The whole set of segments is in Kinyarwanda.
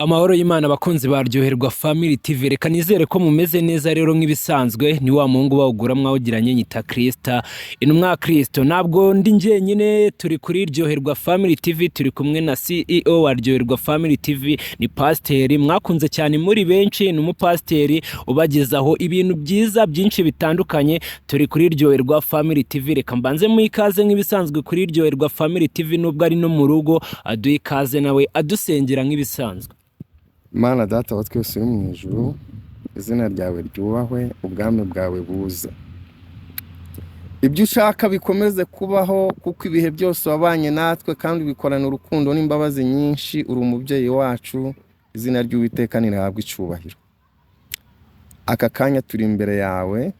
Amahoro y'Imana abakunzi baryoherwa Family TV, reka nizere ko mumeze neza rero nk'ibisanzwe. Ni wa Mungu bawugura mwawugiranye nyita Krista intumwa Kristo. Ntabwo ndi njyenyine, turi kuri Ryoherwa Family TV, turi kumwe na CEO wa Ryoherwa Family TV, ni Pasiteri mwakunze cyane muri benshi. Ni umupasiteri ubagezaho ibintu byiza byinshi bitandukanye. Turi kuri Ryoherwa Family TV, reka mbanze mu ikaze nk'ibisanzwe kuri Ryoherwa Family TV, nubwo ari no mu rugo aduha ikaze nawe adusengera nk'ibisanzwe. Mana data wa twese uri mu ijuru, izina ryawe ryubahwe, ubwami bwawe buze. Ibyo ushaka bikomeze kubaho, kuko ibihe byose wabanye natwe kandi bikorana urukundo n'imbabazi nyinshi. Uri umubyeyi wacu, izina ry'Uwiteka nirihabwe icyubahiro. Aka kanya turi imbere yawe,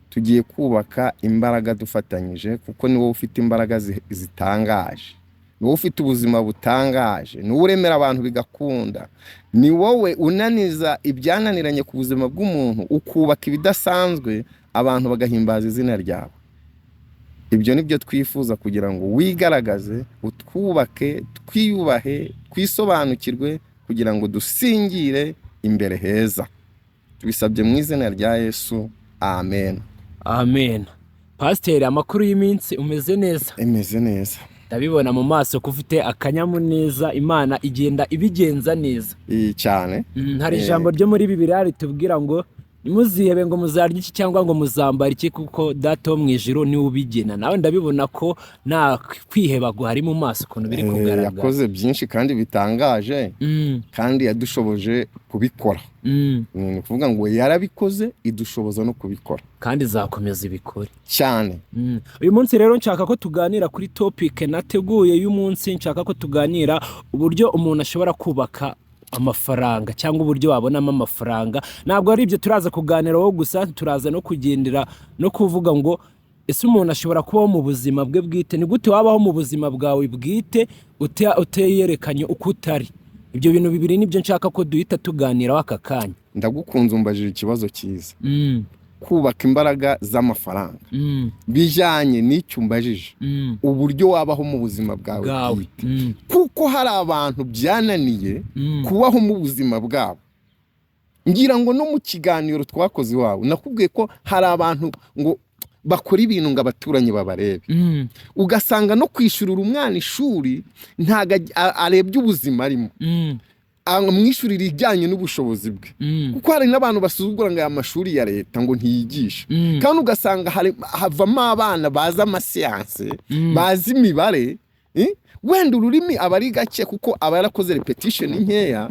tugiye kubaka imbaraga dufatanyije, kuko ni wowe ufite imbaraga zitangaje. Ni wowe ufite ubuzima butangaje, ni wowe uremera abantu bigakunda, ni wowe unaniza ibyananiranye ku buzima bw'umuntu, ukubaka ibidasanzwe abantu bagahimbaza izina ryawe. Ibyo nibyo twifuza kugira ngo wigaragaze, utwubake, twiyubahe, twisobanukirwe, kugira ngo dusingire imbere heza. Tubisabye mu izina rya Yesu, amen. Amen. Pasiteri, amakuru y'iminsi umeze neza? Emeze neza. Ndabibona mu maso ko ufite akanyamuneza, Imana igenda ibigenza neza. Cyane. Hari ijambo ryo muri Bibiliya ritubwira ngo nimuzihebe ngo muzarya iki cyangwa ngo muzambara iki, kuko Data wo mu ijuru niwe ubigena. Nawe ndabibona ko nta kwiheba guhari mu maso ukuntu biri kugaragara. Yakoze byinshi kandi bitangaje, kandi yadushoboje kubikora. Ni ukuvuga ngo yarabikoze, idushoboza no kubikora, kandi zakomeza ibikore cyane. Uyu munsi rero nshaka ko tuganira kuri topic nateguye y'umunsi. Nshaka ko tuganira uburyo umuntu ashobora kubaka amafaranga, cyangwa uburyo wabonamo amafaranga. Ntabwo ari ibyo turaza kuganiraho gusa, turaza no kugendera no kuvuga ngo ese umuntu ashobora kubaho mu buzima bwe bwite. Ni gute wabaho mu buzima bwawe bwite uteyerekanye uko utari? Ibyo bintu bibiri nibyo nshaka ko duhita tuganiraho aka kanya. Ndagukunze, umbajije ikibazo cyiza. Kubaka imbaraga z'amafaranga bijyanye n'icyo umbajije, uburyo wabaho mu buzima bwawe bwite. Kuko hari abantu byananiye kubaho mu buzima bwabo. Ngira ngo no mu kiganiro twakoze iwawe nakubwiye ko hari abantu ngo bakora ibintu ngo abaturanyi babarebe, ugasanga no kwishyurira umwana ishuri ntago arebye ubuzima arimo, amwishyurira ijyanye n'ubushobozi bwe. Kuko hari n'abantu basuzugura ngo aya mashuri ya leta ngo ntiyigisha, kandi ugasanga havamo abana bazi amasiyanse, bazi imibare, wenda ururimi aba ari gake kuko aba yarakoze repetition nkeya,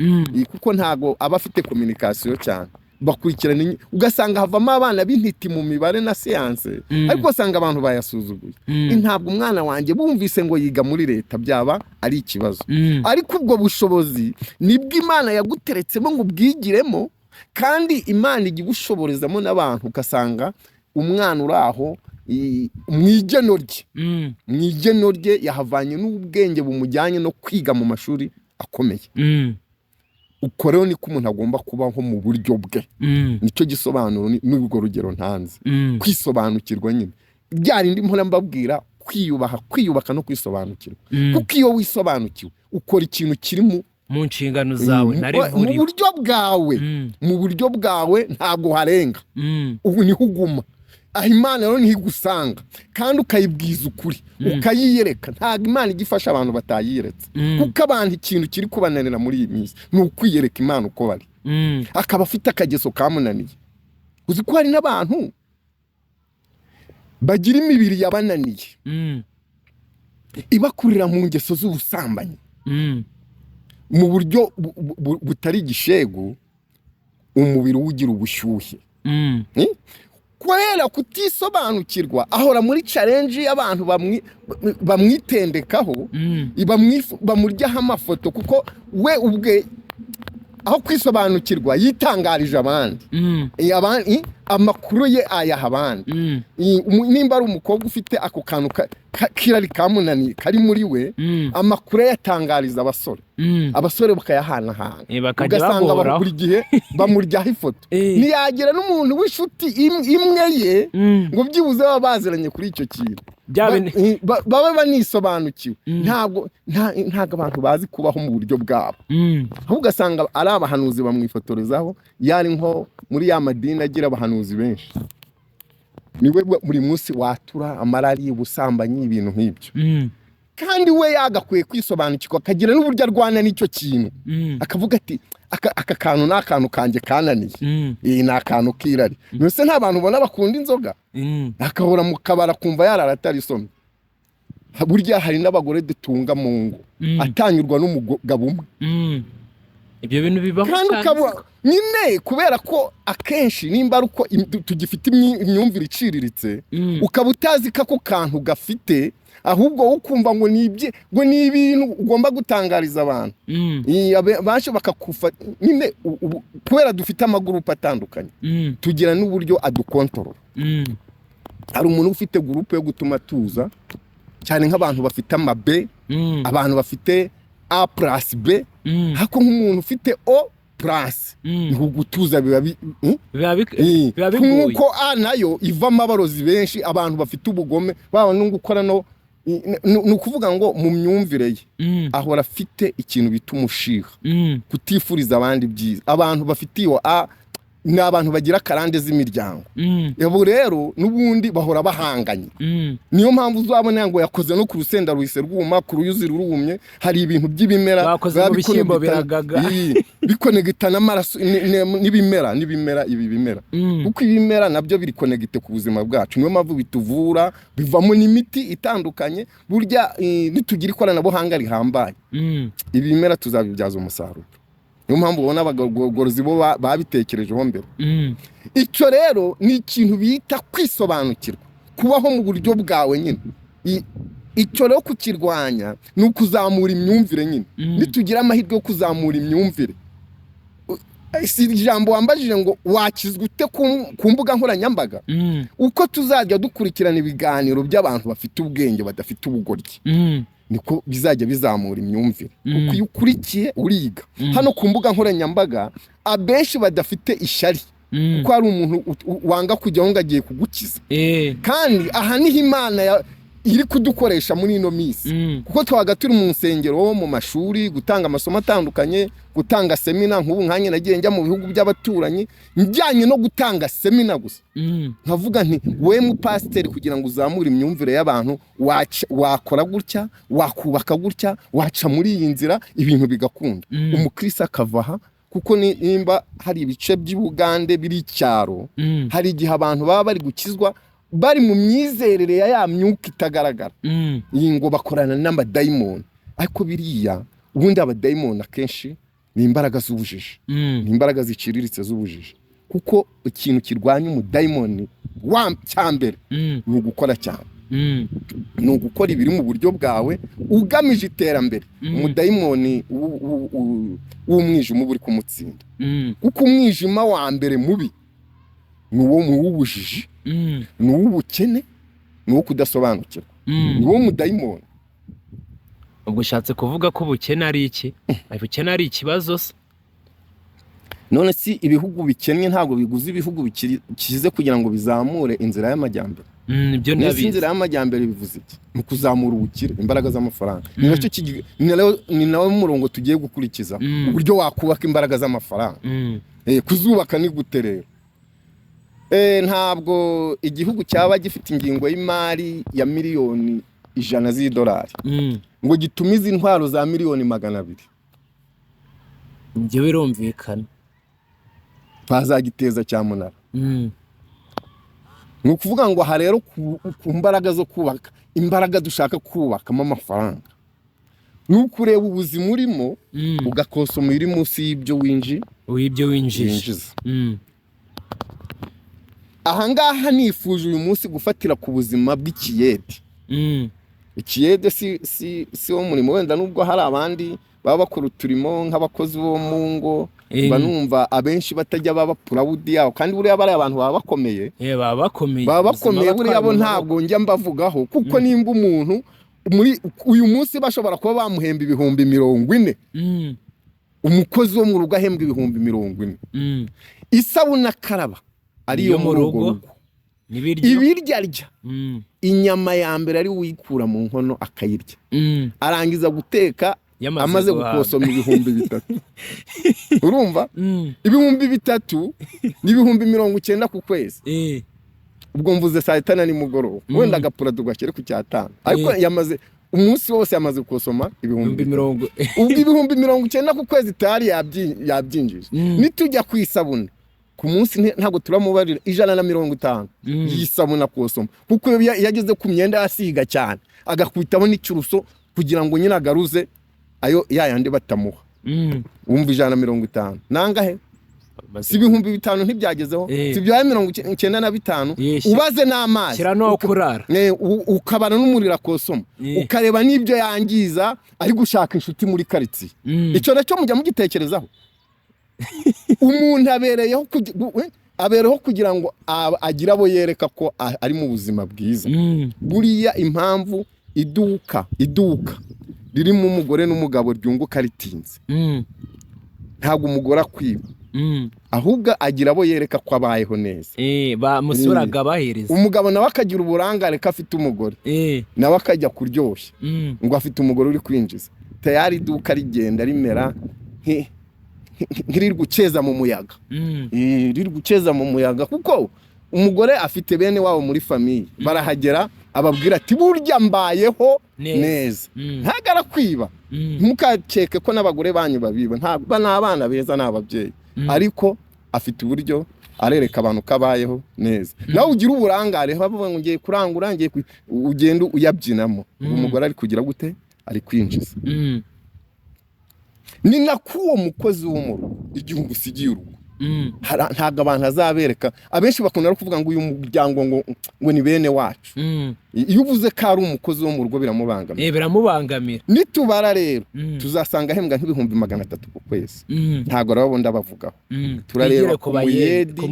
kuko ntago aba afite communication cyane. Bakurikirana, ugasanga havamo abana b'intiti mu mibare na siyanse, ariko usanga abantu bayasuzuguye. Ntabwo umwana wanjye bumvise ngo yiga muri leta byaba ari ikibazo. Ariko ubwo bushobozi nibwo Imana yaguteretsemo ngo ubwigiremo, kandi Imana igibushoborezamo n'abantu. Ugasanga umwana uraho mw'igeno rye yahavanye n'ubwenge bumujyanye no kwiga mu mashuri akomeye. Uko rero niko umuntu agomba kubaho mu buryo bwe. Nicyo gisobanuro n'urwo rugero ntanze. Kwisobanukirwa nyine byarindi mpora mbabwira, kwiyubaka no kwisobanukirwa. Kuko iyo wisobanukiwe ukora ikintu kiri mu nshingano zawe, mu buryo bwawe ntabwo harenga. Ubu niho uguma. Imana rero niho igusanga, kandi ukayibwiza ukuri, ukayiyereka. Ntabwo Imana igifasha abantu batayiyeretse, kuko abantu ikintu kiri kubananira muri iyi minsi ni ukwiyereka Imana uko bari. Akaba afite akageso kamunaniye. Uzi ko hari n'abantu bagira imibiri yabananiye, ibakurira mu ngeso z'ubusambanyi, mu buryo butari igishegu, umubiri ugira ubushyuhe. Kubera kutisobanukirwa, ahora muri challenge y'abantu bamwitendekaho, bamuryaho amafoto, kuko we ubwe aho kwisobanukirwa yitangarije abandi. amakuru ye ayaha abandi. Nimba ari umukobwa ufite ako kantu kirari kamunaniye kari muri we, amakuru yatangariza abasore bakayahanahana, ugasanga buri gihe bamuryaho ifoto. Ntiyagira n'umuntu w'inshuti imwe ye ngo byibuze baba baziranye kuri icyo kintu, baba banisobanukiwe. Ntabwo abantu bazi kubaho mu buryo bwabo, ahubwo ugasanga ari abahanuzi bamwifotorezaho, yari nko muri ya madini agira abahanuzi benshi, niwe buri munsi watura amarari, ubusambanyi, ibintu nk'ibyo. Kandi we yagakwiye kwisobanukirwa, akagira n'uburyo arwana n'icyo kintu, akavuga ati aka kantu ni akantu kanjye kananiye, iyi ni akantu kirari. Mbese nta bantu ubona bakunda inzoga, akahora mu kabara kumva yarara atarisomye. Burya hari n'abagore dutunga mu ngo atanyurwa n'umugabo umwe. Ibyo bintu bibaho kandi ukaba nyine, kubera ko akenshi nimba ari uko tugifite imyumvire iciriritse, ukaba utazi ko ako kantu gafite, ahubwo wo kumva ngo ni ibintu ugomba gutangariza abantu. Baje bakakufa nyine, kubera dufite amagurupe atandukanye, tugira n'uburyo adukontorora. Hari umuntu ufite gurupe yo gutuma tuza cyane, nk'abantu bafite amabe, abantu bafite A+B, hako nk'umuntu ufite O+, gutuza biba bigoye. Nk'uko A nayo ivamo abarozi benshi, abantu bafite ubugome, baba no gukora ni ukuvuga ngo mu myumvire ye ahora afite ikintu bita umushiha, kutifuriza abandi byiza. Abantu bafite iyo A ni abantu bagira karande z'imiryango, yabo rero n'ubundi bahora bahanganye. Niyo mpamvu uzabona ngo yakoze no ku rusenda ruhise rwuma, ku ruyuzi rurumye, hari ibintu by'ibimera bakoze mu bishyimbo biragaga, bikonegita n'amaraso n'ibimera ibi bimera, kuko ibimera nabyo biri konegite ku buzima bwacu. Niyo mpamvu bituvura, bivamo n'imiti itandukanye. Burya nitugira ikoranabuhanga rihambaye, ibi bimera tuzabibyaza umusaruro. Niyo mpamvu ubona abagorozi bo babitekerejeho mbere. Icyo rero ni ikintu bita kwisobanukirwa, kubaho mu buryo bwawe nyine. Icyo rero kukirwanya ni ukuzamura imyumvire nyine. Nitugira amahirwe yo kuzamura imyumvire, si ijambo wambajije ngo wakizwa ute ku mbuga nkoranyambaga, uko tuzajya dukurikirana ibiganiro by'abantu bafite ubwenge badafite ubugoryi, niko bizajya bizamura imyumvire. Uko iyo ukurikiye uriga. Hano ku mbuga nkoranyambaga abenshi badafite ishyari, kuko hari umuntu wanga kujyaho ngo agiye kugukiza. Kandi aha niho Imana iri kudukoresha muri ino minsi, kuko twaga turi mu nsengero, mu mashuri, gutanga amasomo atandukanye, gutanga semina. Nk'ubu nkanye nagiye njya mu bihugu by'abaturanyi njyanye no gutanga semina gusa. Nkavuga nti we mu pasiteri, kugira ngo uzamure imyumvire y'abantu, wakora gutya, wakubaka gutya, waca muri iyi nzira, ibintu bigakunda. Umukristo akavaha, kuko nimba hari ibice by'Ubugande biri icyaro, hari igihe abantu baba bari gukizwa bari mu myizerere ya myuka itagaragara, ngo bakorana n'amadayimoni. Ariko biriya ubundi abadayimoni akenshi ni imbaraga z'ubujiji, ni imbaraga ziciriritse z'ubujiji. Kuko ikintu kirwanya umudayimoni cyambere ni ugukora cyane, ni ugukora ibiri mu buryo bwawe ugamije iterambere. Umudayimoni w'umwijima uba uri kumutsinda, kuko umwijima wa mbere mubi ni uwo mu w'ubujiji, ni uw'ubukene, ni uwo kudasobanukirwa, ni uwo mudayimoni. Ubwo ushatse kuvuga ko ubukene ari iki? Ubukene ari ikibazo se? None si ibihugu bikennye ntabwo biguze ibihugu bikize kugira ngo bizamure inzira y'amajyambere? Ibyo ndabizi. Inzira y'amajyambere bivuze iki? Mu kuzamura ubukire, imbaraga z'amafaranga. Ni nawe murongo tugiye gukurikiza, uburyo wakubaka imbaraga z'amafaranga. Kuzubaka ni gute rero? Ntabwo igihugu cyaba gifite ingingo y'imari ya miliyoni 100 z'idolari ngo gitumize intwaro za miliyoni 200. Ibyo birumvikana. Bazagiteza cyamunara. Ni ukuvuga ngo aha rero ku mbaraga zo kubaka, imbaraga dushaka kubakamo amafaranga, ni ukureba ubuzima urimo, ugakosoma iri munsi y'ibyo winjiza. Ahangaha nifuje uyu munsi gufatira ku buzima bw'ikiyede. Ikiyede si wo murimo, wenda nubwo hari abandi baba bakora uturimo nk'abakozi bo mu ngo, mba numva abenshi batajya baba proud yawo kandi buriya bari abantu baba bakomeye baba bakomeye buriya bo ntabwo njya mbavugaho kuko nimba umuntu muri uyu munsi bashobora kuba bamuhemba 40,000 umukozi wo mu rugo ahembwa 40,000 isabuna akaraba ariyo mu rugo ibirya arya inyama ya mbere ari uyikura mu nkono akayirya arangiza guteka amaze gukosoma 3,000 urumva 3,000 ni 90 ku kwezi ubwo mvuze saa 5 ni mugoroba wenda agapura tugakere ku cyatanu ariko yamaze umunsi wose yamaze gukosoma 90 ubwo 90 ku kwezi tari yabyinjije nitujya kwisabuna ku munsi ntago turamubarira 150 yisabuna kosoma kuko yageze ku myenda asiga cyane agakwitaho n'icuruso kugira ngo nyine agaruze ayo yayandi batamuha wumva 150 nangahe si 5,000 ntibyagezeho si bya 95 ubaze n'amazi kira no kurara ukabana n'umurira kosoma ukareba n'ibyo yangiza ari gushaka inshuti muri quartier icyo nacyo mujya mugitekerezaho umuntu abereho kugira ngo agira abo yereka ko ari mu buzima bwiza buriya impamvu iduka ririmo umugore n'umugabo ryunguka ritinze ntabwo umugore akwiba ahubwo agira abo yereka ko abayeho neza bamusuraga bahereza umugabo nawe akagira uburangare ko afite umugore nawe akajya kuryoshya ngo afite umugore uri kwinjiza tayari iduka rigenda rimera nk'iri guceza mu muyaga riri guceza mu muyaga kuko umugore afite bene wabo muri famiye barahagera ababwira ati burya mbayeho neza ntagara kwiba mukakeke ko n'abagore banyu babiba ntabwo n'abana beza n'ababyeyi ariko afite uburyo arereka abantu kabayeho neza nawe ugira uburangare bavuga ngo ngiye kurangura ngiye ugenda uyabyinamo umugore ari kugira gute ari kwinjiza ni nakuwo mukozi w'umurugo igihugu sigiye urugo ntabwo abantu azabereka abenshi bakunda kuvuga ngo uyu muryango ngo ni bene wacu iyo uvuze ko ari umukozi wo mu rugo biramubangamira nitubara rero tuzasanga ahembwa nk'ibihumbi 300 ku kwezi ntabwo rero ndabavugaho turareba ku muyedi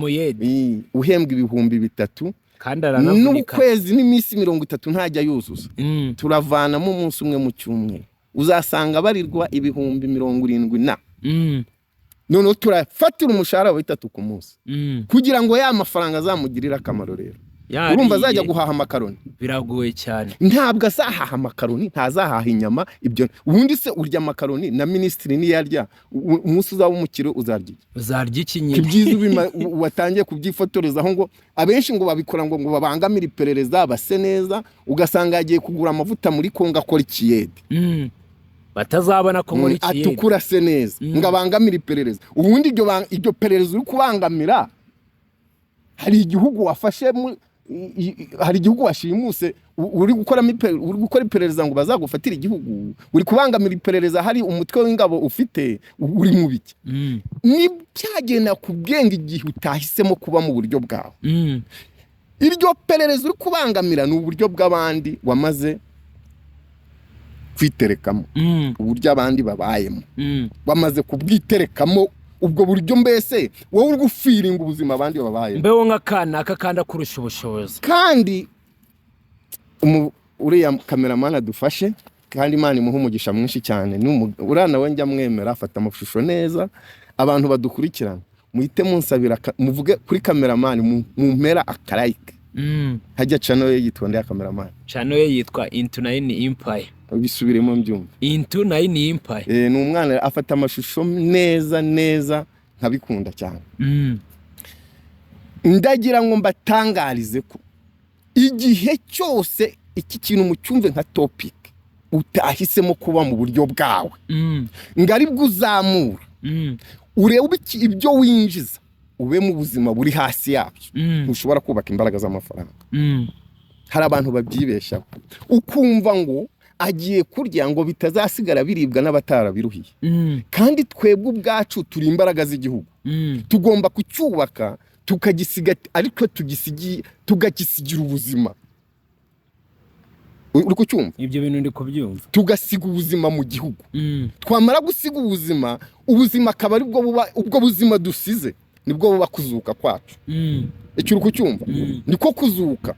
uhembwa 3,000 kandi aranavunika n'ukwezi n'iminsi 30 ntajya yuzuza turavanamo umunsi umwe mu cyumweru uzasanga barirwa 70,000 none turafatira umushahara wa 3 ku munsi kugira ngo ya mafaranga azamugirira akamaro rero urumva azajya guhaha makaroni biragoye cyane ntabwo azahaha makaroni ntazahaha inyama ibyo ubundi se urya makaroni na ministri ni yarya umunsi uzaba umukiro uzarya ikinyine ibyiza watangiye kubyifotorezaho ngo abenshi ngo babikora ngo babangamira iperereza base neza ugasanga yagiye kugura amavuta muri Kongo akora ikiyede batazabona ko muri kiyede atukura se neza ngabangamira iperereza ubundi iryo perereza uri kubangamira hari igihugu wafashe hari igihugu washimuse uri gukora iperereza ngo bazagufatira igihugu uri kubangamira iperereza hari umutwe w'ingabo ufite uri mu biki ni byagena kubwenga igihe utahisemo kuba mu buryo bwawe iryo perereza uri kubangamira ni uburyo bw'abandi wamaze kwiterekamo uburyo abandi babayemo bamaze kubwiterekamo ubwo buryo mbese wowe uri gufiringa ubuzima abandi babaye mbeho nk'akana akakanda kurusha ubushobozi kandi uriya cameraman adufashe kandi Imana imuha umugisha mwinshi cyane urana we njya mwemera afata amashusho neza abantu badukurikirana muhite munsabira muvuge kuri cameraman mu mpera akarayike hajya channel ye yitwa nde cameraman channel ye yitwa Into 9 Empire bisubiremo mbyumva Into 9 Empire ni umwana afata amashusho neza nkabikunda cyane ndagira ngo mbatangarize ko igihe cyose iki kintu mucyumve nka topic utahisemo kuba mu buryo bwawe ngari bwuzamura urebe ibyo winjiza ube mu buzima buri hasi yabyo ntushobora kubaka imbaraga z'amafaranga hari abantu babyibeshaho ukumva ngo agiye kurya ngo bitazasigara biribwa n'abatarabiruhiye kandi twebwe ubwacu turi imbaraga z'igihugu tugomba kucyubaka tukagisiga ariko tugisigira ubuzima uri kucyumva ibyo bintu ndi kubyumva tugasiga ubuzima mu gihugu twamara gusiga ubuzima akaba ari ubwo buzima dusize nibwo buba kuzuka kwacu icyo uri kucyumva niko kuzuka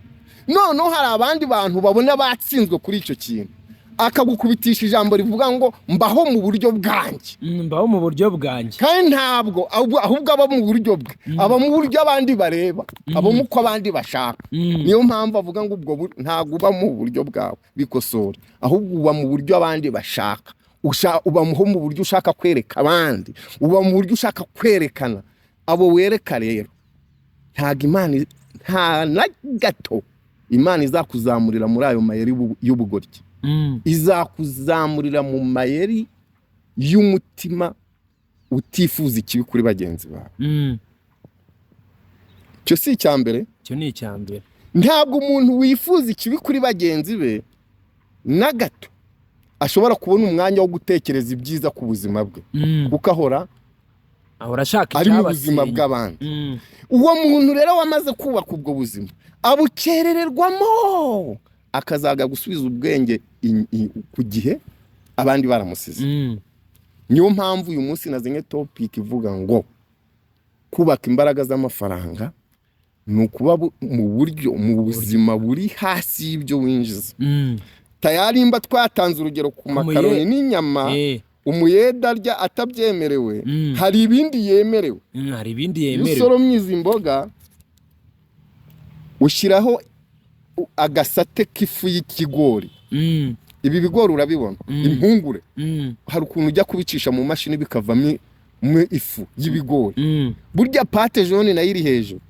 noneho hari abandi bantu babona batsinzwe kuri icyo kintu akagukubitisha ijambo rivuga ngo mbaho mu buryo bwanjye kandi ntabwo ahubwo aba mu buryo bwe aba mu buryo abandi bareba aba mu ko abandi bashaka niyo mpamvu avuga ngo ubwo ntabwo uba mu buryo bwawe bikosora ahubwo uba mu buryo abandi bashaka uba mu buryo ushaka kwereka abandi uba mu buryo ushaka kwerekana abo wereka rero ntabwo Imana nta na gato Imana izakuzamurira muri ayo mayeri y'ubugoryi izakuzamurira mu mayeri y'umutima utifuza ikibi kuri bagenzi bawe cyo si icyambere ntabwo umuntu wifuza ikibi kuri bagenzi be na gato ashobora kubona umwanya wo gutekereza ibyiza ku buzima bwe kuko ahora ashaka ari mu buzima bw'abandi uwo muntu rero wamaze kubaka ubwo buzima abukerererwamo akazaga gusubiza ubwenge ku gihe abandi baramusize niyo mpamvu uyu munsi nazenye topic ivuga ngo kubaka imbaraga z'amafaranga ni ukuba mu buzima buri hasi y'ibyo winjiza tayari imba twatanze urugero ku makaroni n'inyama umuyeda arya atabyemerewe hari ibindi yemerewe usoromye izi mboga ushyiraho agasate k'ifu y'ikigori ibi bigori urabibona impungure hari ukuntu ujya kubicisha mu mashini bikavamo ifu y'ibigori burya pate jaune nayo iri hejuru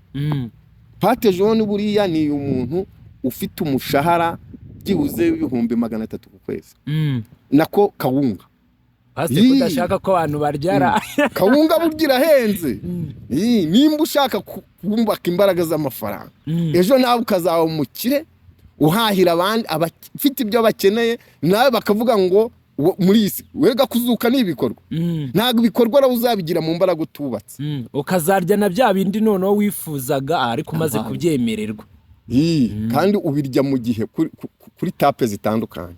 pate jaune buriya ni umuntu ufite umushahara byibuze ibihumbi 300 ku kwezi nako kawunga udashaka ko abantu baryara kawunga bugira henze nimba ushaka kubaka imbaraga z'amafaranga ejo nawe ukazaba umukire uhahira abandi abafite ibyo bakeneye nawe bakavuga ngo muri isi wega kuzuka n'ibikorwa ntabwo ibikorwa uzabigira mu mbaraga utubatse ukazarya na bya bindi noneho wifuzaga ariko umaze kubyemererwa kandi ubirya mu gihe kuri tape zitandukanye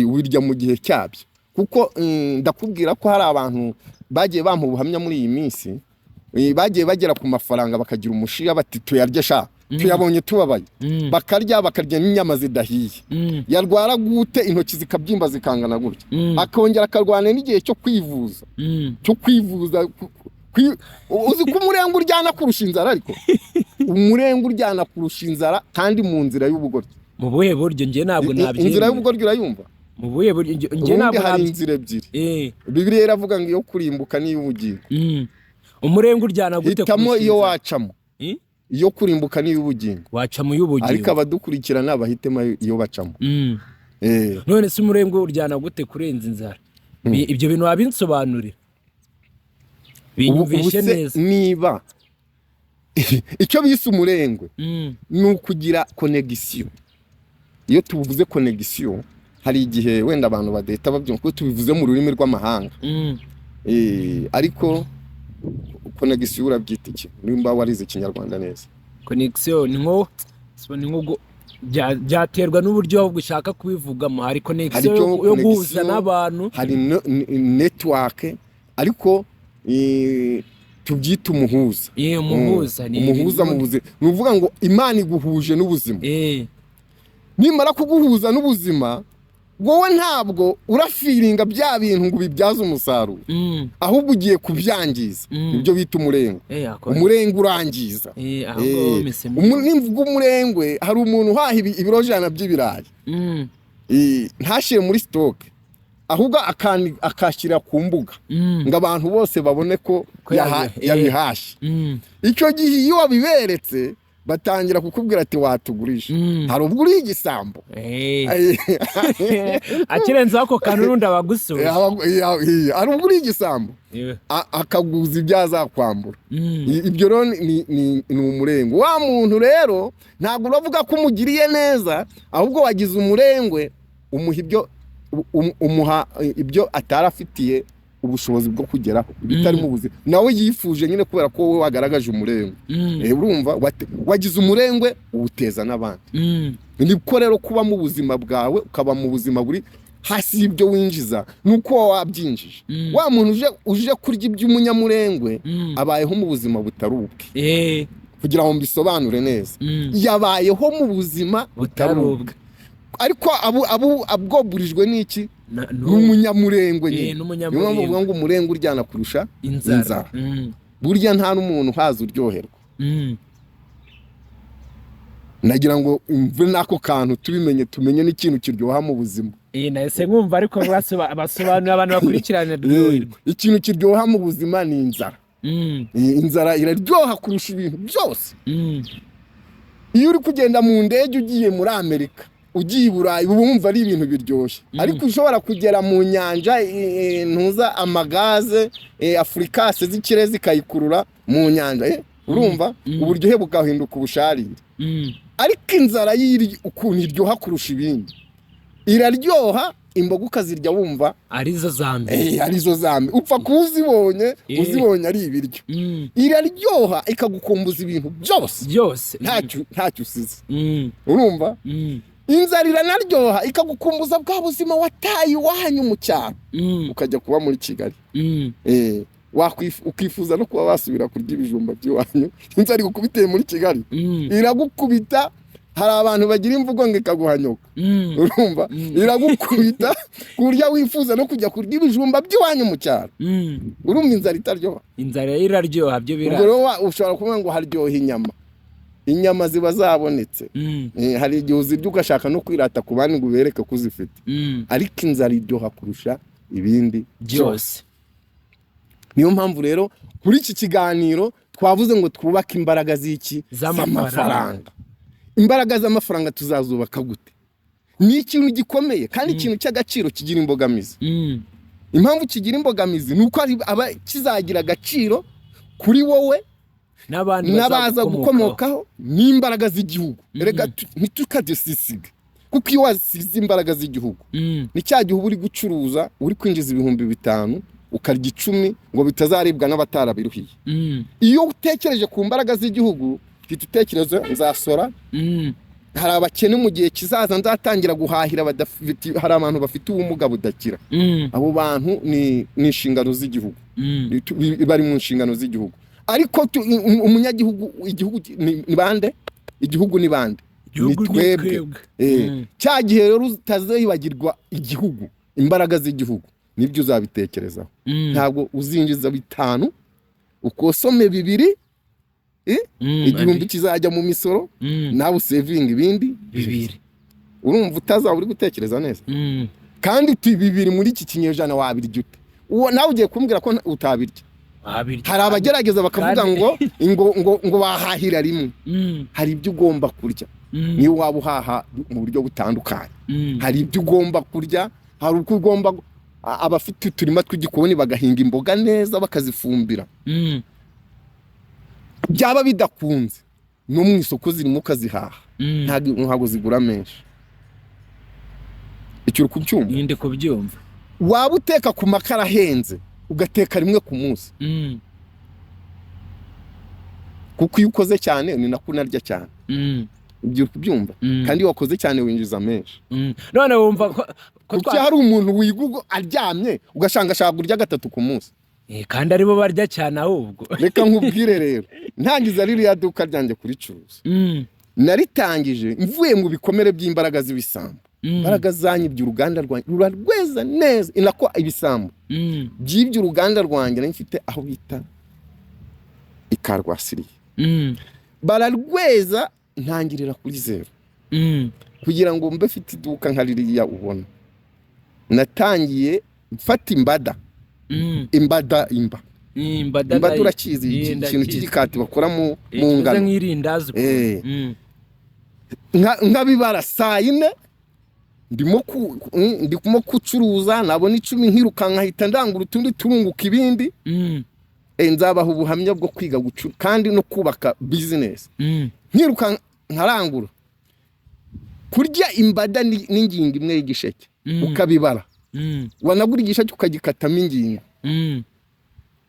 ubirya mu gihe cyabyo kuko ndakubwira ko hari abantu bagiye bampa ubuhamya muri iyi minsi bagiye bagera ku mafaranga bakagira umushiya bati tuyarye sha tuyabonye tubabaye bakarya n'inyama zidahiye yarwara gute intoki zikabyimba zikangana gutya akongera akarwana n'igihe cyo kwivuza uzi ko umurenga uryana kurusha inzara ariko umurenga uryana kurusha inzara kandi mu nzira y'ubugoryi mu buhe buryo ngiye ntabwo nabyemera inzira y'ubugoryi urayumva mu buhe buryo ngiye ntabwo hari inzira ebyiri Bibiliya iravuga ngo iyo kurimbuka n'iy'ubugingo umurenga uryana gute hitamo iyo wacamo iyo kurimbuka n'iy'ubugingo wacamo y'ubugingo ariko abadukurikirana bahitemo iyo bacamo none se umurenga uryana gute kurenza inzara ibyo bintu wabinsobanurira binyumvishe neza niba icyo bise umurengwe ni ukugira connection iyo tuvuze connection hari igihe wenda abantu badeta babyumva ko tubivuze mu rurimi rw'amahanga ariko connection urabyita iki nimba warize ikinyarwanda neza connection ni nko byaterwa n'uburyo ahubwo ushaka kubivugamo hari connection yo guhuza n'abantu hari network ariko tubyita umuhuza umuhuza mu buzima ni uvuga ngo Imana iguhuje n'ubuzima nimara kuguhuza n'ubuzima wowe ntabwo urafiringa bya bintu ngo bibyaze umusaruro ahubwo ugiye kubyangiza ibyo bita umurengwe urangiza nimvuga umurengwe hari umuntu uhaha ibiro 100 by'ibirayi ntashire muri stock ahubwo akashyira ku mbuga ngo abantu bose babone ko yabihashye icyo gihe iyo wabiberetse batangira kukubwira ati watugurisha hari ubwo uri igisambo akirenza ako kantu rundi abagusura hari ubwo uri igisambo akaguza ibyo azakwambura ibyo rero ni umurengwe wa muntu rero ntabwo uravuga ko umugiriye neza ahubwo wagize umurengwe umuha ibyo atarafitiye ubushobozi bwo kugeraho bitari mu buzima nawe yifuje nyine kubera ko wowe wagaragaje umurengwe urumva wagize umurengwe uwuteza n'abandi niko rero kuba mu buzima bwawe ukaba mu buzima buri hasi y'ibyo winjiza nuko wabyinjije wa muntu uje kurya iby'umunyamurengwe abayeho mu buzima butari ubwe kugira ngo mbisobanure neza yabayeho mu buzima butari ubwe ariko abwoburijwe n'iki n'umunyamurengwe nyine niyo bavuga ngo umurengwe uryana kurusha inzara burya nta n'umuntu haza uryoherwa nagira ngo imve nako kantu tubimenye tumenye n'ikintu kiryoha mu buzima nahise nkumva ariko basobanurira abantu bakurikirana ryoherwa ikintu kiryoha mu buzima ni inzara inzara iraryoha kurusha ibintu byose iyo uri kugenda mu ndege ugiye muri Amerika ugiye i Burayi uba wumva ari ibintu biryoshye ariko ushobora kugera mu nyanja ntuza amagaze Afrikase z'ikirere zikayikurura mu nyanja urumva uburyohe bugahinduka ubusharire ariko inzara yiri ukuntu iryoha kurusha ibindi iraryoha imboga ukazirya wumva arizo zambe arizo zambe upfa kuzibonye uzibonye ari ibiryo iraryoha ikagukumbuza ibintu byose ntacyo usize urumva inzara iranaryoha ikagukumbuza bwa buzima wataye iwanyu mu cyaro ukajya kuba muri Kigali ukifuza no kuba wasubira kurya ibijumba by'iwanyu inzara igukubiteye muri Kigali iragukubita hari abantu bagira imvugo ngo ikaguhanyoka urumva iragukubita kurya wifuza no kujya kurya ibijumba by'iwanyu mu cyaro urumva inzara itaryoha inzara iraryoha byo ushobora kuvuga ngo haryoha inyama ziba zabonetse hari igihe uzirya ugashaka no kwirata ku bandi ngo ubereke ko uzifite ariko inzara iryoha kurusha ibindi byose niyo mpamvu rero kuri iki kiganiro twavuze ngo twubake imbaraga z'iki z'amafaranga imbaraga z'amafaranga tuzazubaka gute ni ikintu gikomeye kandi ikintu cy'agaciro kigira imbogamizi impamvu kigira imbogamizi ni uko kizagira agaciro kuri wowe n'abaza gukomokaho n'imbaraga z'igihugu rega ntitukadesisiga kuko iyo wasize imbaraga z'igihugu ni cya gihe uri gucuruza uri kwinjiza 5,000 ukarya 10 ngo bitazaribwa n'abatarabiruhiye iyo utekereje ku mbaraga z'igihugu utekereza nzasora hari abakene mu gihe kizaza nzatangira guhahira hari abantu bafite ubumuga budakira abo bantu ni inshingano z'igihugu bari mu nshingano z'igihugu ariko umunyagihugu igihugu ni bande igihugu ni bande ni twebwe cya gihe rero utazibagirwa igihugu imbaraga z'igihugu nibyo uzabitekerezaho ntabwo uzinjiza 5 ukosome 2 igihumbi kizajya mu misoro nawe saving ibindi 2 urumva utazaba uri gutekereza neza kandi 2 muri iki kinyejana wabirya ute uwo nawe ugiye kumbwira ko utabirya hari abagerageza bakavuga ngo bahahira rimwe hari ibyo ugomba kurya niyo waba uhaha mu buryo butandukanye hari ibyo ugomba kurya hari uko ugomba abafite uturima tw'igikoni bagahinga imboga neza bakazifumbira byaba bidakunze no mu isoko zirimo ukazihaha ntabwo zigura menshi icyo uri kubyumva ninde kubyumva waba uteka ku makara ahenze ugateka rimwe ku munsi kuko iyo ukoze cyane ni nako unarya cyane ibyo uri kubyumva kandi iyo wakoze cyane winjiza menshi none wumva ko hari umuntu wigugo aryamye ugashanga ashaka kurya 3 ku munsi kandi aribo barya cyane ahubwo reka nkubwire rero ntangiza ririya duka ryanjye kuricuruza naritangije mvuye mu bikomere by'imbaraga z'ibisambo imbaraga zanyibye uruganda rwanjye rurarweza neza inako ibisambo byibye uruganda rwanjye nifite aho bita ikarwasiriye bararweza ntangirira kuri 0 kugira ngo mbe mfite iduka nka ririya ubona natangiye mfata imbada imbada turakizi ikintu cy'igikati bakora mu ngano nk'irindazi nkabibara saa 4 ndimo kucuruza nabona 10 nkirukanka hita ndangura utundi turunguka ibindi nzabaho ubuhamya bwo kwiga gucura kandi no kubaka business nkiruka nkarangura kurya imbada n'ingingo imwe y'igisheke ukabibara wanagura igisheke ukagikatamo ingingo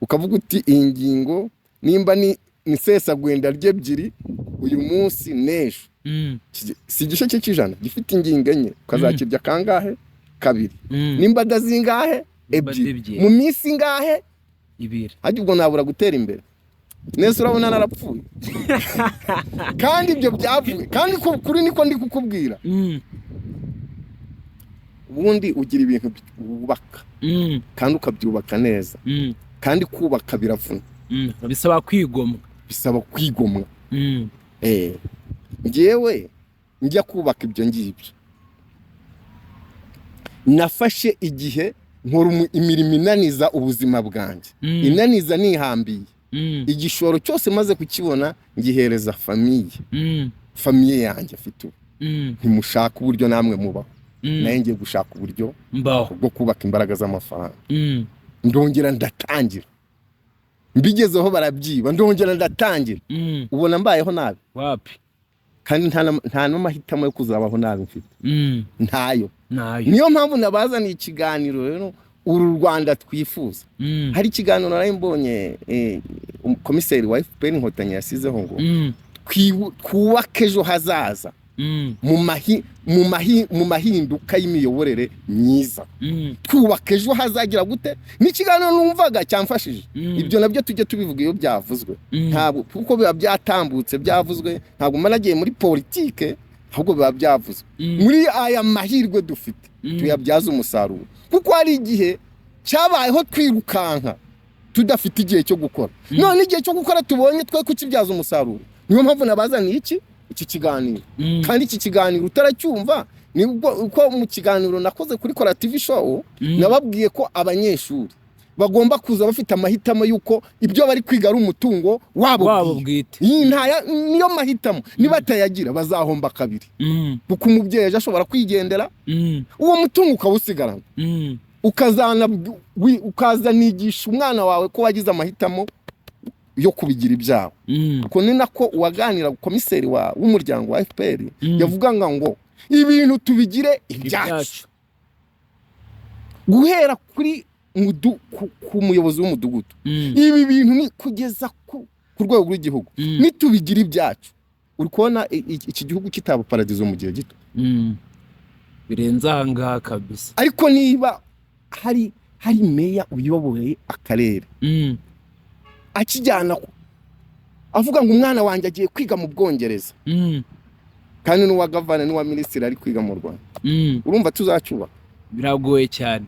ukavuga uti iyi ngingo nimba ni sesagwenda ry'ebyiri uyu munsi n'ejo si igice cye cy'ijana gifite ingingo enye ukazakirya kangahe kabiri nimba dazingahe ebyiri mu minsi ingahe ibiri hajya ubwo nabura gutera imbere nese urabona narapfuye kandi ibyo byavuye kandi kuri niko ndi kukubwira ubundi ugira ibintu byubaka kandi ukabyubaka neza kandi kubaka biravuna bisaba kwigomwa njyewe njya kubaka ibyo ngibyo nafashe igihe nkora imirimo inaniza ubuzima bwanjye inaniza nihambiye igishoro cyose maze kukibona ngihereza famiye yanjye afite ubu ntimushaka uburyo namwe mubaho naye ngiye gushaka uburyo bwo kubaka imbaraga z'amafaranga ndongera ndatangira mbigezeho barabyiba ndongera ndatangira ubona mbayeho nabi wapi kandi nta n'amahitamo yo kuzabaho nabi mfite ntayo niyo mpamvu nabazaniye ikiganiro rero uru Rwanda twifuza hari ikiganiro nari mbonye komiseri wa FPR Inkotanyi yasizeho ngo twubake ejo hazaza mu mahinduka y'imiyoborere myiza twubaka ejo hazagira gute n'ikiganiro numvaga cyamfashije ibyo nabyo tujye tubivuga iyo byavuzwe ntabwo kuko biba byatambutse byavuzwe ntabwo managiye muri politike ahubwo biba byavuzwe muri aya mahirwe dufite tuyabyaza umusaruro kuko hari igihe cyabayeho twirukanka tudafite igihe cyo gukora none igihe cyo gukora tubonye twe kukibyaza umusaruro niyo mpamvu nabazaniye iki kiganiro kandi iki kiganiro utaracyumva ni uko mu kiganiro nakoze kuri Kora TV show nababwiye ko abanyeshuri bagomba kuza bafite amahitamo yuko ibyo bari kwiga ari umutungo wabo bwite niyo mahitamo niba atayagira bazahomba kabiri kuko umubyeyi ashobora kwigendera uwo mutungo ukawusigarana ukazanigisha umwana wawe ko wagize amahitamo yo kubigira ibyabo kuko ni nako uwaganira komiseri w'umuryango wa FPR yavuga ngo ibintu tubigire ibyacu guhera kuri ku muyobozi w'umudugudu ibi bintu ni kugeza ku rwego rw'igihugu nitubigira ibyacu uri kubona iki gihugu kitaba paradizo mu gihe gito birenze ahangaha kabisa ariko niba hari meya uyoboye akarere akijyana avuga ngo umwana wanjye agiye kwiga mu Bwongereza kandi n'uwa gavana n'uwa minisitiri ari kwiga mu Rwanda urumva tuzacyubaka biragoye cyane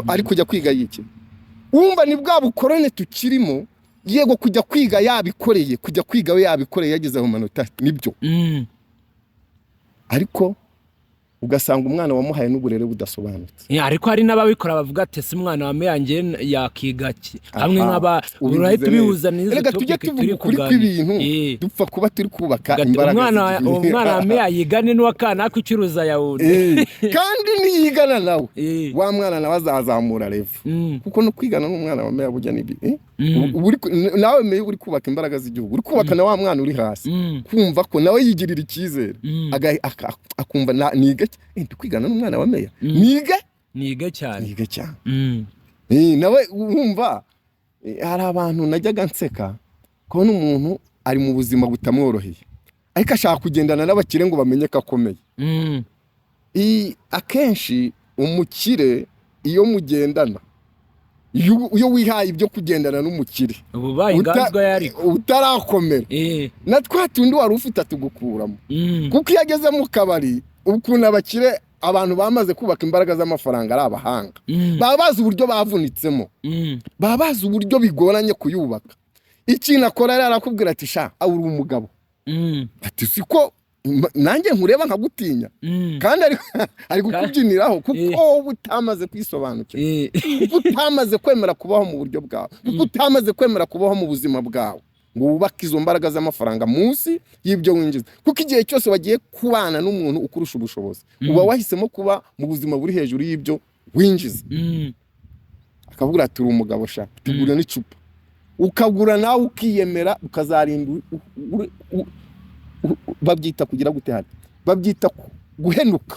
ari kujya kwiga yiki urumva ni bwa bukorone tukirimo yego kujya kwiga yabikoreye kujya kwiga we yabikoreye yagezeho manota nibyo ariko ugasanga umwana wamuhaye n'uburere budasobanutse ariko hari n'ababikora bavuga ati si umwana wa meyange yakiga ki hamwe nk'aba urahita ubihuza n'izo tujye tuvuga kuri kw'ibintu dupfa kuba turi kubaka imbaraga umwana wa meya yigane n'uwakana kucuruza yawundi kandi niyigana nawe wa mwana nawe azazamura revu kuko no kwigana n'umwana wa meya bujya nibi nawe meya uri kubaka imbaraga z'igihugu uri kubaka na wa mwana uri hasi kumva ko nawe yigirira icyizere akumva niga kwigana n'umwana wa meya niga cyane nawe wumva hari abantu najyaga nseka kubona umuntu ari mu buzima butamworoheye ariko ashaka kugendana n'abakire ngo bamenye ko akomeye akenshi umukire iyo mugendana iyo wihaye ibyo kugendana n'umukire utarakomera na twa tundi wari ufite atugukuramo kuko iyo ageze mu kabari ukuntu abakire abantu bamaze kubaka imbaraga z'amafaranga ari abahanga baba bazi uburyo bavunitsemo baba bazi uburyo bigoranye kuyubaka ikintu akora rero arakubwira ati sha uri umugabo ati siko nanjye nkureba nkagutinya kandi ari kukubyiniraho kuko utamaze kwisobanukira kuko utamaze kwemera kubaho mu buryo bwawe kuko utamaze kwemera kubaho mu buzima bwawe ngo wubake izo mbaraga z'amafaranga munsi y'ibyo winjiza kuko igihe cyose wagiye kubana n'umuntu ukurusha ubushobozi uba wahisemo kuba mu buzima buri hejuru y'ibyo winjiza akavuga ati uri umugabo sha tugura n'icupa ukagura nawe ukiyemera ukazarinda babyita kugira gute hano babyita guhenuka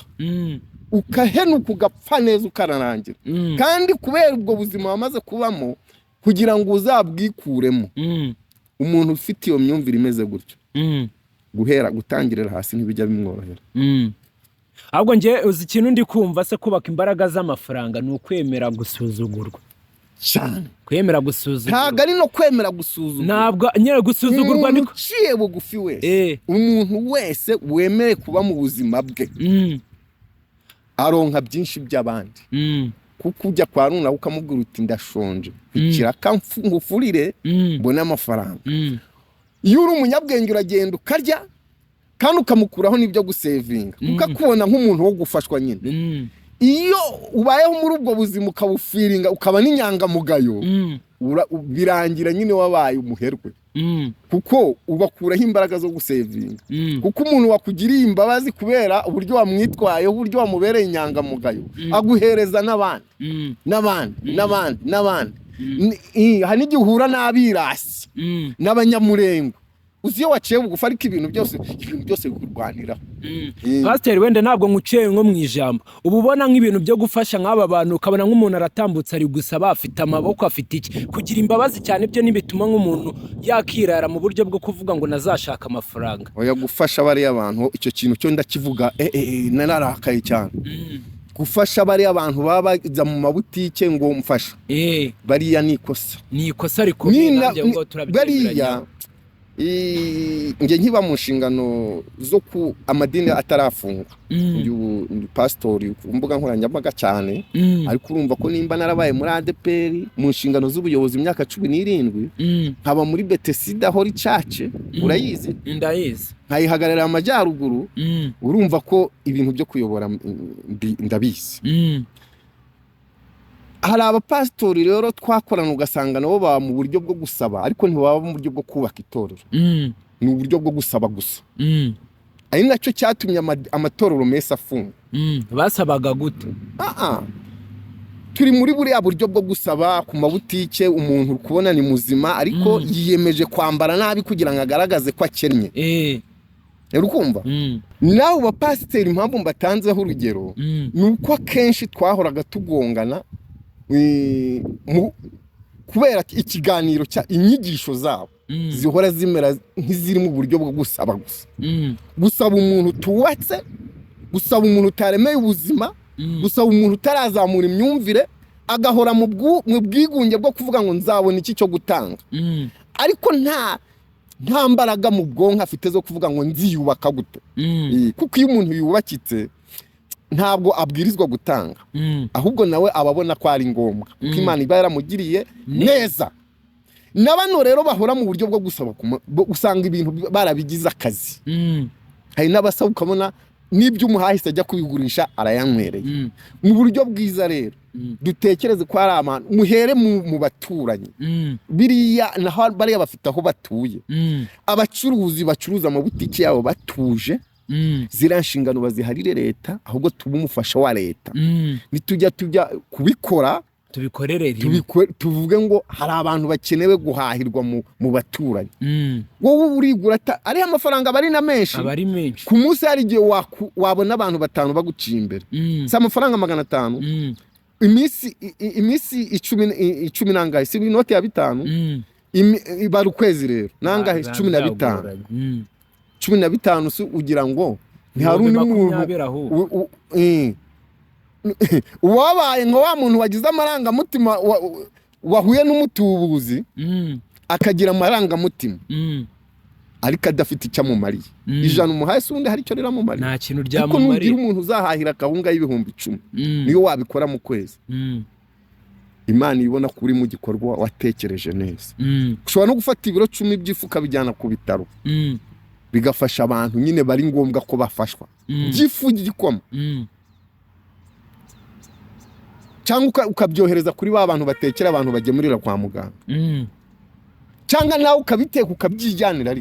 ukahenuka ugapfa neza ukararangira. Kandi kubera ubwo buzima wamaze kubamo kugira ngo uzabwikuremo, umuntu ufite iyo myumvire imeze gutyo gutangirira hasi ntibijya bimworohera. Ahubwo nje uzi ikintu ndi kumva se kubaka imbaraga z'amafaranga ni ukwemera gusuzugurwa cyane. Kwemera gusuzugurwa ntabwo ari no kwemera gusuzugurwa, ntabwo nyine gusuzugurwa niko ciye bugufi wese. Umuntu wese wemere kuba mu buzima bwe aronka byinshi by'abandi. Kuko ujya kwa runaka ukamubwira uti ndashonje, ikiraka ngufurire mbone amafaranga. Iyo uri umunyabwenge uragenda ukarya kandi ukamukuraho n'ibyo gusevinga, ukakubona nk'umuntu wo gufashwa nyine. Iyo ubayeho muri ubwo buzima ukabufiringa ukaba n'inyangamugayo, birangira nyine wabaye umuherwe. Kuko ubakuraho imbaraga zo gusevinga. Kuko umuntu wakugiriye imbabazi kubera uburyo wamwitwayeho, uburyo wamubereye inyangamugayo, aguhereza n'abandi. Hani igihe uhura n'abirasi n'abanyamurengo, uzi iyo waciye bugufi ariko ibintu byose bikurwaniraho. Pasiteri, wenda ntabwo nkuciye nko mu ijambo, uba ubona nk'ibintu byo gufasha nk'aba bantu, ukabona nk'umuntu aratambutse ari gusaba, afite amaboko, afite iki, kugira imbabazi cyane byo ntibituma nk'umuntu yakirara mu buryo bwo kuvuga ngo nazashaka amafaranga. Oya, gufasha bariya abantu icyo kintu cyo ndakivuga nararakaye cyane. Gufasha bariya abantu baba bajya mu mabutike ngo mfasha, bariya ni ikosa rikomeye. Nanjye ngo turabyemeranya. Nge nkiba mu nshingano zo ku amadini atarafunga, uyu pastori ku mbuga nkoranyambaga cyane, ariko urumva ko nimba narabaye muri ADPR mu nshingano z'ubuyobozi imyaka 17, nkaba muri Bethesda Holy Church, urayizi? Ndayizi. Nkayihagarara amajyaruguru, urumva ko ibintu byo kuyobora ndabizi. Hari abapastori rero twakorana ugasanga nabo baba mu buryo bwo gusaba, ariko ntibaba mu buryo bwo kubaka itorero. Ni uburyo bwo gusaba gusa. Ari nacyo cyatumye amatorero mesa afunga. Basabaga gute? Turi muri buriya buryo bwo gusaba ku mabutike, umuntu kubona ni muzima ariko yiyemeje kwambara nabi kugira ngo agaragaze ko akennye. Urukumva? Naho bapasiteri impamvu mbatanzeho urugero, nuko akenshi twahoraga tugongana kubera ikiganiro cya inyigisho zabo zihora zimera nk'iziri mu buryo bwo gusaba gusa. Gusaba umuntu tuwatse, gusaba umuntu utaremeye ubuzima, gusaba umuntu utarazamura imyumvire, agahora mu bwigunge bwo kuvuga ngo nzabona iki cyo gutanga. Ariko nta mbaraga mu bwonko afite zo kuvuga ngo nziyubaka gute. Kuko iyo umuntu yubakitse ntabwo abwirizwa gutanga, ahubwo nawe ababona ko ari ngombwa, kuko Imana iba yaramugiriye neza. N'abantu rero bahora mu buryo bwo gusaba, usanga ibintu barabigize akazi. Hari n'abasaba ukabona n'ibyo umuhahise ajya kubigurisha arayanywereye. Mu buryo bwiza rero dutekereze ko hari abantu, muhere mu baturanyi, biriya naho bariya bafite aho batuye, abacuruzi bacuruza amabutike yabo batuje, ziriya nshingano baziharire leta, ahubwo tuba umufasha wa leta. Nitujya kubikora tubikorere tuvuge ngo hari abantu bakenewe guhahirwa mu baturanyi. Wowe urigura ari amafaranga bari na menshi, ku munsi hari igihe wabona abantu 5 baguciye imbere, si amafaranga 500. Iminsi 10 nangahe, si inoti ya 5 bari ukwezi rero nangahe 15 si ugira ngo ntiharuni muntu wabaye ngo wa muntu wagize amarangamutima wahuye n'umutubuzi akagira amarangamutima ariko adafite icyo amumariye. Ijana umuhahise undi hari icyo rero amumariye, nta kintu ryamumariye. Kuko nugira umuntu uzahahira akawunga y'ibihumbi 10 niyo wabikora mu kwezi, Imana ibona kuri mu gikorwa watekereje neza. Ushobora no gufata ibiro 10 by'ifuka bijyana ku bitaro, bigafasha abantu nyine bari ngombwa ko bafashwa. Gifu gikoma cyangwa ukabyohereza kuri ba bantu batekera abantu bagemurira kwa muganga, cyangwa nawe ukabiteka ukabyijyanira.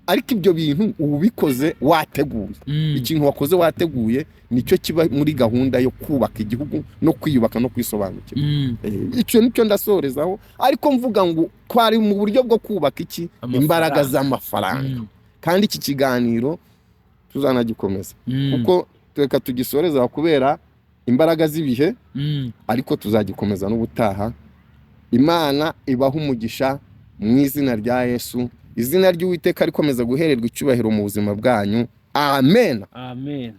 Ariko ibyo bintu ubikoze wateguye, ikintu wakoze wateguye, nicyo kiba muri gahunda yo kubaka igihugu no kwiyubaka no kwisobanukira. Icyo nicyo ndasorezaho, ariko mvuga ngo kwari mu buryo bwo kubaka iki imbaraga z'amafaranga. Kandi iki kiganiro tuzanagikomeza kuko tureka tugisoreza kubera imbaraga z'ibihe, ariko tuzagikomeza n'ubutaha. Imana ibaha umugisha mu izina rya Yesu. Izina ry'Uwiteka rikomeza guhererwa icyubahiro mu buzima bwanyu. Amen. Amen.